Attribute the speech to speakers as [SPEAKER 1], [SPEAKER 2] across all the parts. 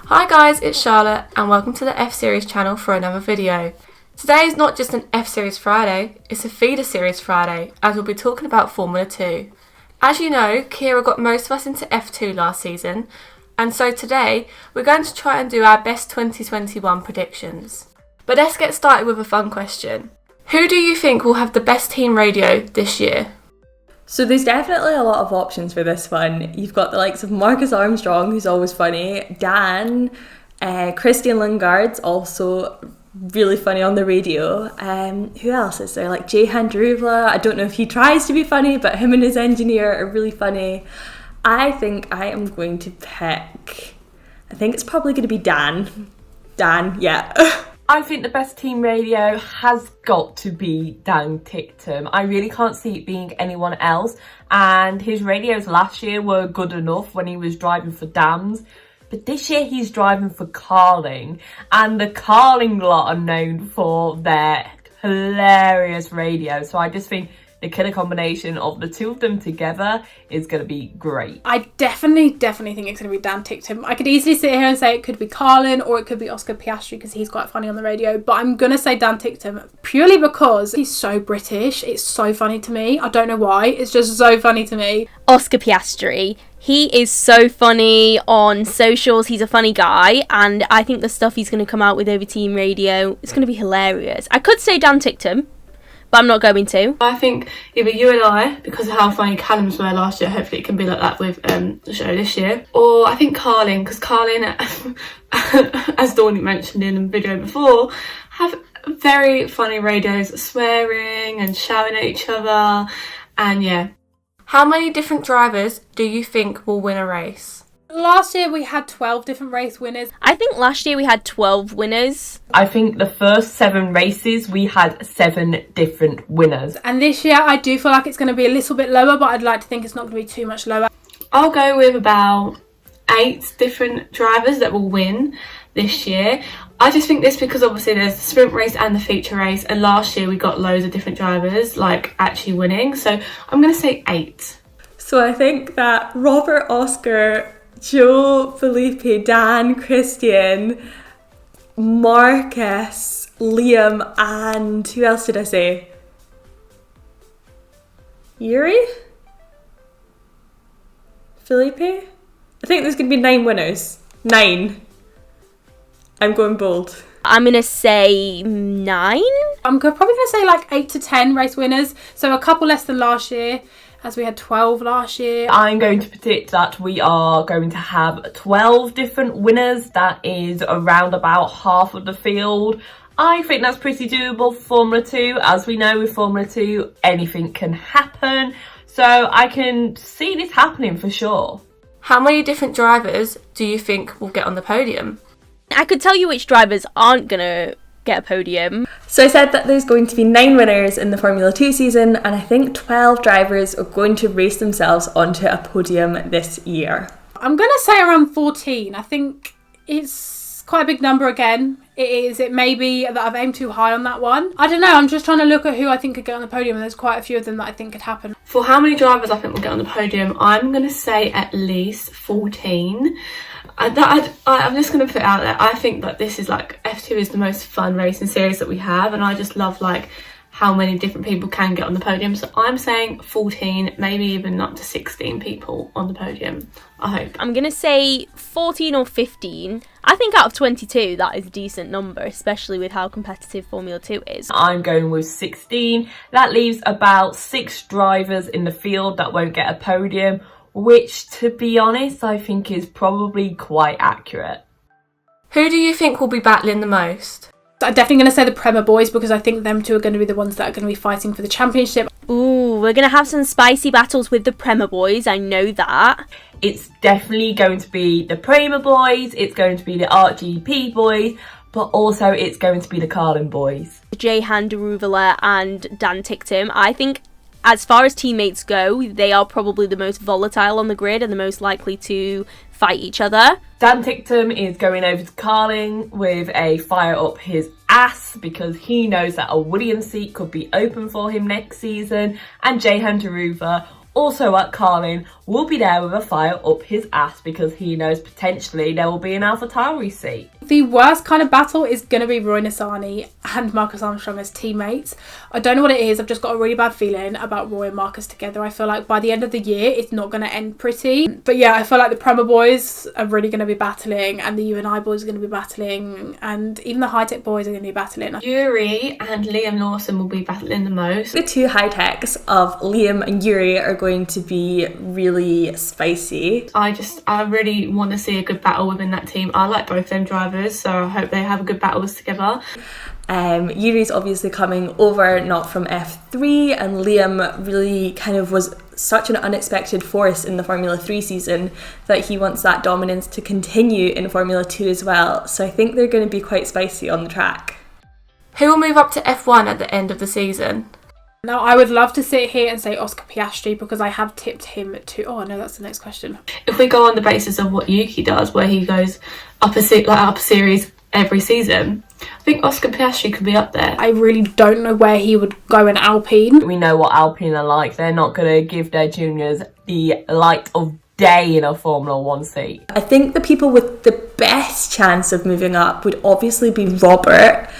[SPEAKER 1] Hi guys, it's Charlotte and welcome to the FSeries channel for another video. Today is not just an FSeries Friday, it's a feeder series Friday as we'll be talking about Formula 2. As you know, Kira got most of us into F2 last season, and so today we're going to try and do our best 2021 predictions. But let's get started with a fun question. Who do you think will have the best team radio this year?
[SPEAKER 2] So there's definitely a lot of options for this one. You've got the likes of Marcus Armstrong, who's always funny, Dan, Christian Lundgaard's also really funny on the radio. Who else is there? Like Jehan Druvla. I don't know if he tries to be funny, but him and his engineer are really funny. I think I am going to pick, I think it's probably going to be Dan. Dan, yeah.
[SPEAKER 3] I think the best team radio has got to be Dan Ticktum. I really can't see it being anyone else. And his radios last year were good enough when he was driving for Dams. But this year he's driving for Carling. And the Carling lot are known for their hilarious radio. So I just think the killer combination of the two of them together is going to be great.
[SPEAKER 4] I definitely think it's going to be Dan Ticktum. I could easily sit here and say it could be Carlin or it could be Oscar Piastri because he's quite funny on the radio, but I'm going to say Dan Ticktum purely because he's so British. It's so funny to me. I don't know why. It's just so funny to me.
[SPEAKER 5] Oscar Piastri. He is so funny on socials. He's a funny guy, and I think the stuff he's going to come out with over team radio is going to be hilarious. I could say Dan Ticktum, but I'm not going to.
[SPEAKER 1] I think either you and I, because of how funny Callum's were last year, hopefully it can be like that with the show this year. Or I think Carlin, because Carlin, as Dawney mentioned in the video before, have very funny radios, swearing and shouting at each other, and yeah. How many different drivers do you think will win a race?
[SPEAKER 4] Last year we had 12 different race winners.
[SPEAKER 5] I think last year we had 12 winners.
[SPEAKER 3] I think the first 7 races we had 7 different winners.
[SPEAKER 4] And this year I do feel like it's going to be a little bit lower, but I'd like to think it's not going to be too much lower.
[SPEAKER 1] I'll go with about 8 different drivers that will win this year. I just think this because obviously there's the sprint race and the feature race, and last year we got loads of different drivers like actually winning, so I'm going to say 8.
[SPEAKER 2] So I think that Robert, Oscar, Joe, Felipe, Dan, Christian, Marcus, Liam, and who else did I say? Yuri? Felipe? I think there's going to be 9 winners. 9. I'm going bold.
[SPEAKER 5] I'm going to say 9.
[SPEAKER 4] I'm probably going to say like 8 to 10 race winners, so a couple less than last year, as we had 12 last year.
[SPEAKER 3] I'm going to predict that we are going to have 12 different winners. That is around about half of the field. I think that's pretty doable for Formula 2. As we know with Formula 2, anything can happen. So I can see this happening for sure.
[SPEAKER 1] How many different drivers do you think will get on the podium?
[SPEAKER 5] I could tell you which drivers aren't going to get a podium.
[SPEAKER 2] So I said that there's going to be 9 winners in the Formula 2 season, and I think 12 drivers are going to race themselves onto a podium this year.
[SPEAKER 4] I'm going to say around 14. I think it's quite a big number again. It is. It may be that I've aimed too high on that one. I don't know. I'm just trying to look at who I think could get on the podium, and there's quite a few of them that I think could happen.
[SPEAKER 1] For how many drivers I think will get on the podium, I'm going to say at least 14. I'm just going to put it out there. I think that this is like F2 is the most fun racing series that we have, and I just love like how many different people can get on the podium. So I'm saying 14, maybe even up to 16 people on the podium. I hope.
[SPEAKER 5] I'm going to say 14 or 15. I think out of 22 that is a decent number, especially with how competitive Formula 2 is.
[SPEAKER 3] I'm going with 16. That leaves about 6 drivers in the field that won't get a podium, which, to be honest, I think is probably quite accurate.
[SPEAKER 1] Who do you think will be battling the most?
[SPEAKER 4] I'm definitely going to say the Prema boys because I think them two are going to be the ones that are going to be fighting for the championship.
[SPEAKER 5] Ooh, we're going to have some spicy battles with the Prema boys, I know that.
[SPEAKER 3] It's definitely going to be the Prema boys, it's going to be the RGP boys, but also it's going to be the Carlin boys.
[SPEAKER 5] Jehan Druvla and Dan Ticktum. I think as far as teammates go, they are probably the most volatile on the grid and the most likely to fight each other.
[SPEAKER 3] Dan Ticktum is going over to Carling with a fire up his ass because he knows that a Williams seat could be open for him next season, and Jehan Druvla also at Carlin, will be there with a fire up his ass because he knows potentially there will be an AlphaTauri seat.
[SPEAKER 4] The worst kind of battle is going to be Roy Nissany and Marcus Armstrong as teammates. I don't know what it is. I've just got a really bad feeling about Roy and Marcus together. I feel like by the end of the year, it's not going to end pretty. But yeah, I feel like the Prema boys are really going to be battling, and the UNI boys are going to be battling, and even the high-tech boys are going to be battling.
[SPEAKER 1] Yuri and Liam Lawson will be battling the most.
[SPEAKER 2] The two high-techs of Liam and Yuri are going to be really spicy.
[SPEAKER 1] I really want to see a good battle within that team. I like both them drivers, so I hope they have a good battles together.
[SPEAKER 2] Yuri's obviously coming over not from F3, and Liam really kind of was such an unexpected force in the Formula 3 season that he wants that dominance to continue in Formula 2 as well. So I think they're going to be quite spicy on the track.
[SPEAKER 1] Who will move up to F1 at the end of the season?
[SPEAKER 4] Now, I would love to sit here and say Oscar Piastri because I have tipped him to... Oh, no, that's the next question.
[SPEAKER 1] If we go on the basis of what Yuki does, where he goes up a series every season, I think Oscar Piastri could be up there.
[SPEAKER 4] I really don't know where he would go in Alpine.
[SPEAKER 3] We know what Alpine are like. They're not going to give their juniors the light of day in a Formula 1 seat.
[SPEAKER 2] I think the people with the best chance of moving up would obviously be Robert.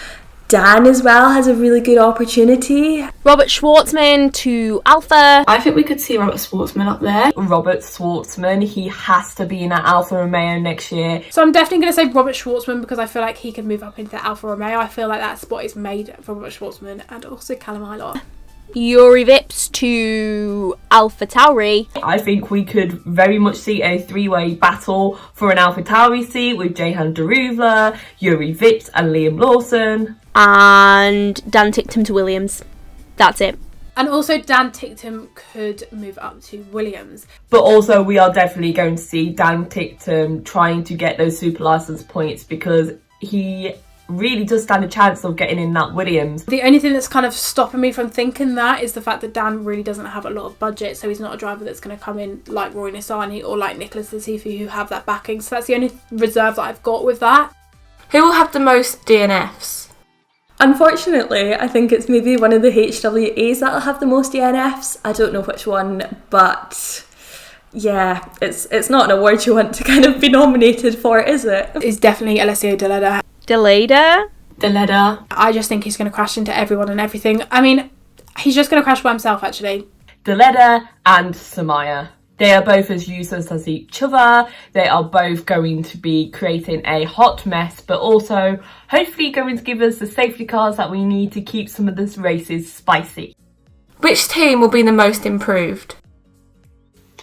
[SPEAKER 2] Dan as well has a really good opportunity.
[SPEAKER 5] Robert Schwartzman to Alpha.
[SPEAKER 1] I think we could see Robert Schwartzman up there.
[SPEAKER 3] Robert Schwartzman, he has to be in that Alfa Romeo next year.
[SPEAKER 4] So I'm definitely going to say Robert Schwartzman because I feel like he can move up into the Alfa Romeo. I feel like that spot is made for Robert Schwartzman and also Callum Ilott.
[SPEAKER 5] Yuri Vips to AlphaTauri.
[SPEAKER 3] I think we could very much see a three-way battle for an AlphaTauri seat with Jehan Daruvla, Yuri Vips and Liam Lawson.
[SPEAKER 5] And Dan Ticktum to Williams. That's it.
[SPEAKER 4] And also Dan Ticktum could move up to Williams.
[SPEAKER 3] But also we are definitely going to see Dan Ticktum trying to get those super license points because he really does stand a chance of getting in that Williams.
[SPEAKER 4] The only thing that's kind of stopping me from thinking that is the fact that Dan really doesn't have a lot of budget, so he's not a driver that's going to come in like Roy Nissany or like Nicholas Latifi who have that backing. So that's the only reserve that I've got with that.
[SPEAKER 1] Who will have the most DNFs?
[SPEAKER 2] Unfortunately, I think it's maybe one of the HWAs that'll have the most DNFs. I don't know which one, but yeah, it's not an award you want to kind of be nominated for, is it?
[SPEAKER 4] It's definitely Alessio Deleda.
[SPEAKER 1] Deleda.
[SPEAKER 4] I just think he's going to crash into everyone and everything. I mean, he's just going to crash by himself, actually.
[SPEAKER 3] Deleda and Samaya. They are both as useless as each other. They are both going to be creating a hot mess, but also hopefully going to give us the safety cars that we need to keep some of these races spicy.
[SPEAKER 1] Which team will be the most improved?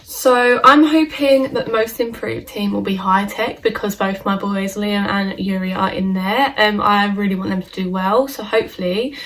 [SPEAKER 1] So I'm hoping that the most improved team will be High Tech because both my boys Liam and Yuri are in there. I really want them to do well, so hopefully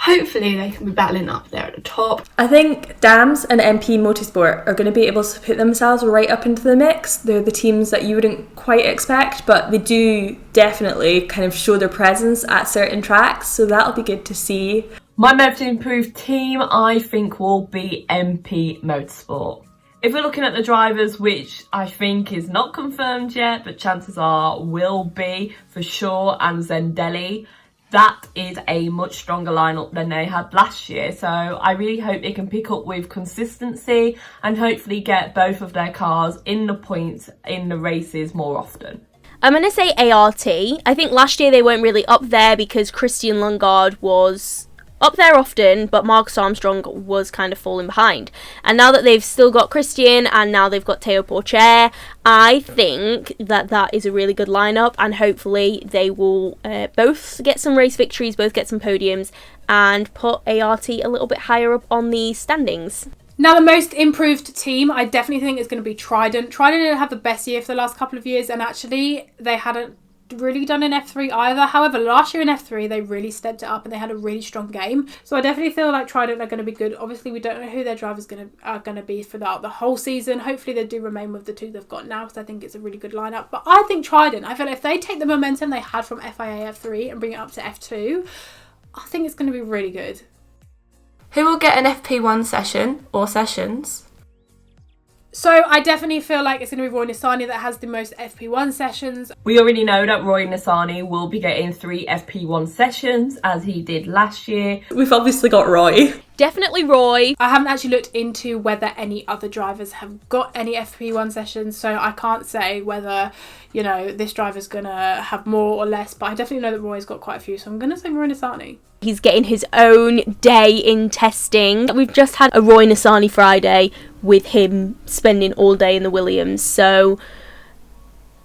[SPEAKER 1] they can be battling up there at the top.
[SPEAKER 2] I think DAMS and MP Motorsport are going to be able to put themselves right up into the mix. They're the teams that you wouldn't quite expect, but they do definitely kind of show their presence at certain tracks, so that'll be good to see.
[SPEAKER 3] My most improved team, I think, will be MP Motorsport. If we're looking at the drivers, which I think is not confirmed yet, but chances are will be for sure, and Zendelli, that is a much stronger lineup than they had last year. So I really hope they can pick up with consistency and hopefully get both of their cars in the points in the races more often.
[SPEAKER 5] I'm going to say ART. I think last year they weren't really up there because Christian Lundgaard was up there often, but Marcus Armstrong was kind of falling behind. And now that they've still got Christian and now they've got Teo Porcher, I think that is a really good lineup, and hopefully they will both get some race victories, both get some podiums, and put ART a little bit higher up on the standings.
[SPEAKER 4] Now, the most improved team, I definitely think is going to be Trident. Trident didn't have the best year for the last couple of years, and actually they hadn't really done in F3 either. However, last year in F3 they really stepped it up and they had a really strong game. So I definitely feel like Trident are going to be good. Obviously, we don't know who their drivers are going to be for the whole season. Hopefully, they do remain with the two they've got now because I think it's a really good lineup. But I think Trident, I feel like if they take the momentum they had from FIA F3 and bring it up to F2, I think it's going to be really good.
[SPEAKER 1] Who will get an FP1 session or sessions?
[SPEAKER 4] So I definitely feel like it's going to be Roy Nissany that has the most FP1 sessions.
[SPEAKER 3] We already know that Roy Nissany will be getting 3 FP1 sessions as he did last year.
[SPEAKER 2] We've obviously got Roy.
[SPEAKER 5] Definitely Roy.
[SPEAKER 4] I haven't actually looked into whether any other drivers have got any FP1 sessions, so I can't say whether, you know, this driver's going to have more or less, but I definitely know that Roy's got quite a few, so I'm going to say Roy Nissany.
[SPEAKER 5] He's getting his own day in testing. We've just had a Roy Nissany Friday with him spending all day in the Williams, so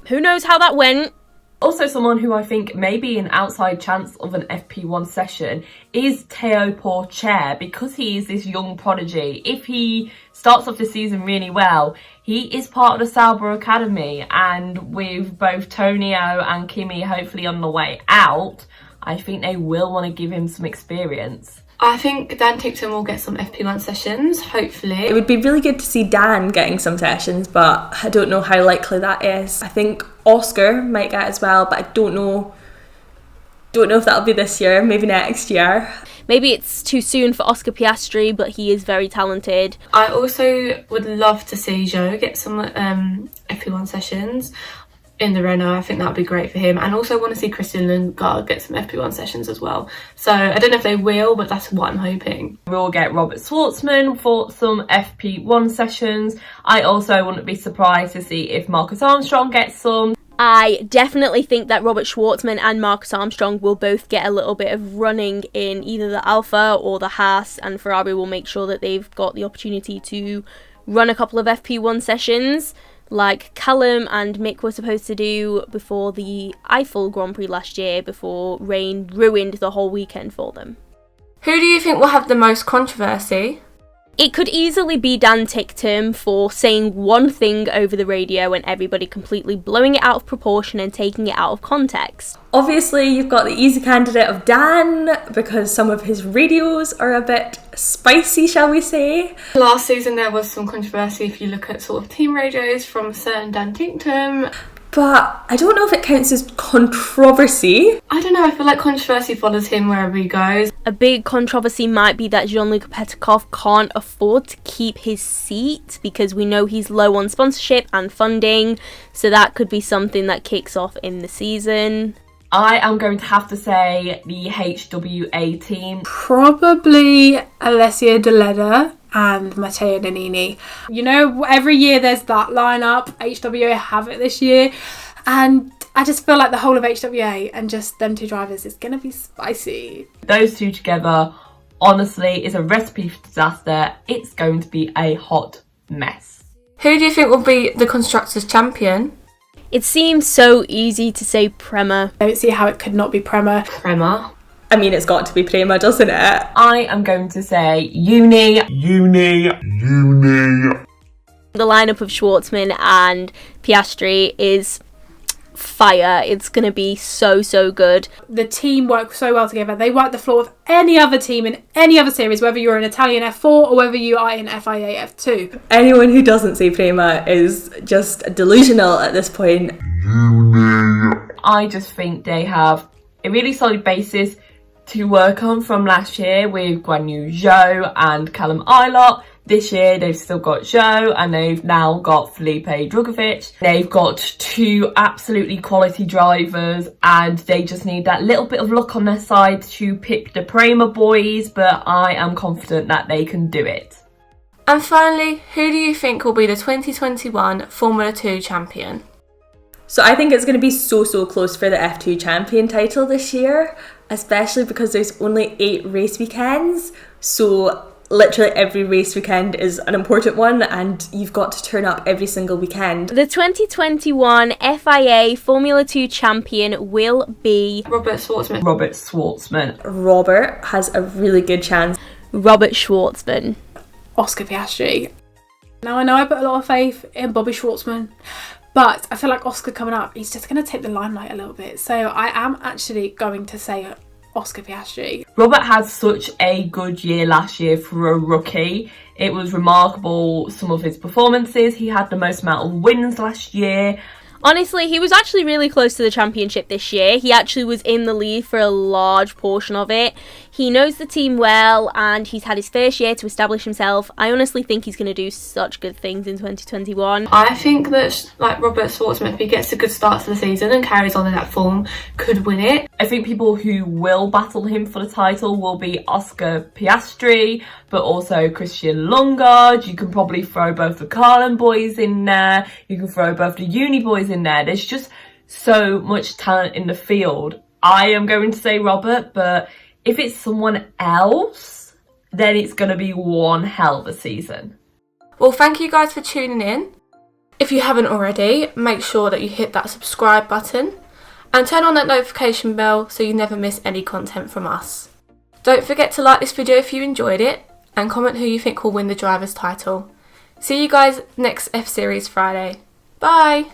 [SPEAKER 5] who knows how that went.
[SPEAKER 3] Also, someone who I think may be an outside chance of an FP1 session is Théo Pourchaire, because he is this young prodigy. If he starts off the season really well, he is part of the Sauber Academy, and with both Tonio and Kimi hopefully on the way out, I think they will want to give him some experience.
[SPEAKER 1] I think Dan Tickton will get some FP1 sessions, hopefully.
[SPEAKER 2] It would be really good to see Dan getting some sessions, but I don't know how likely that is. I think Oscar might get as well, but I don't know if that'll be this year, maybe next year.
[SPEAKER 5] Maybe it's too soon for Oscar Piastri, but he is very talented.
[SPEAKER 1] I also would love to see Joe get some FP1 sessions in the Renault. I think that would be great for him, and also want to see Christian Lundgaard get some FP1 sessions as well. So I don't know if they will, but that's what I'm hoping.
[SPEAKER 3] We'll get Robert Schwartzman for some FP1 sessions. I also wouldn't be surprised to see if Marcus Armstrong gets some.
[SPEAKER 5] I definitely think that Robert Schwartzman and Marcus Armstrong will both get a little bit of running in either the Alpha or the Haas, and Ferrari will make sure that they've got the opportunity to run a couple of FP1 sessions, like Callum and Mick were supposed to do before the Eiffel Grand Prix last year, before rain ruined the whole weekend for them.
[SPEAKER 1] Who do you think will have the most controversy?
[SPEAKER 5] It could easily be Dan Ticktum for saying one thing over the radio and everybody completely blowing it out of proportion and taking it out of context.
[SPEAKER 2] Obviously, you've got the easy candidate of Dan, because some of his radios are a bit spicy, shall we say.
[SPEAKER 1] Last season there was some controversy if you look at sort of team radios from a certain Dan Ticktum.
[SPEAKER 2] But I don't know if it counts as controversy.
[SPEAKER 1] I don't know, I feel like controversy follows him wherever he goes.
[SPEAKER 5] A big controversy might be that Jean-Luc Petikov can't afford to keep his seat because we know he's low on sponsorship and funding, so that could be something that kicks off in the season.
[SPEAKER 3] I am going to have to say the HWA team.
[SPEAKER 4] Probably Alessia Deleda and Matteo Nannini. You know, every year there's that lineup. HWA have it this year, and I just feel like the whole of HWA and just them two drivers is going to be spicy.
[SPEAKER 3] Those two together, honestly, is a recipe for disaster. It's going to be a hot mess.
[SPEAKER 1] Who do you think will be the Constructors champion?
[SPEAKER 5] It seems so easy to say Prema.
[SPEAKER 4] I don't see how it could not be Prema.
[SPEAKER 1] Prema.
[SPEAKER 2] I mean, it's got to be Prema, doesn't it?
[SPEAKER 3] I am going to say Uni.
[SPEAKER 5] The lineup of Schwartzman and Piastri is fire. It's going to be so good.
[SPEAKER 4] The team work so well together. They wipe the floor with any other team in any other series, whether you're in Italian F4 or whether you are in FIA F2.
[SPEAKER 2] Anyone who doesn't say Prema is just delusional at this point.
[SPEAKER 3] I just think they have a really solid basis to work on from last year with Guan Yu Zhou and Callum Ilott. This year they've still got Zhou and they've now got Felipe Drugovich. They've got two absolutely quality drivers and they just need that little bit of luck on their side to pick the Prema boys, but I am confident that they can do it.
[SPEAKER 1] And finally, who do you think will be the 2021 Formula 2 champion?
[SPEAKER 2] So I think it's going to be so close for the F2 champion title this year, especially because there's only 8 race weekends. So literally every race weekend is an important one and you've got to turn up every single weekend.
[SPEAKER 5] The 2021 FIA Formula 2 champion will be
[SPEAKER 1] Robert Schwartzman.
[SPEAKER 2] Robert has a really good chance.
[SPEAKER 5] Robert Schwartzman.
[SPEAKER 4] Oscar Piastri. Now I know I put a lot of faith in Bobby Schwartzman, but I feel like Oscar coming up, he's just going to take the limelight a little bit. So I am actually going to say Oscar Piastri.
[SPEAKER 3] Robert had such a good year last year for a rookie. It was remarkable, some of his performances. He had the most amount of wins last year.
[SPEAKER 5] Honestly, he was actually really close to the championship this year. He actually was in the lead for a large portion of it. He knows the team well, and he's had his first year to establish himself. I honestly think he's going to do such good things in 2021.
[SPEAKER 1] I think that Robert Schwartzman, if he gets a good start to the season and carries on in that form, could win it.
[SPEAKER 3] I think people who will battle him for the title will be Oscar Piastri, but also Christian Lundgaard. You can probably throw both the Carlin boys in there. You can throw both the Uni boys in there. There's just so much talent in the field. I am going to say Robert, but if it's someone else, then it's going to be one hell of a season.
[SPEAKER 1] Well, thank you guys for tuning in. If you haven't already, make sure that you hit that subscribe button and turn on that notification bell so you never miss any content from us. Don't forget to like this video if you enjoyed it and comment who you think will win the driver's title. See you guys next F-Series Friday. Bye!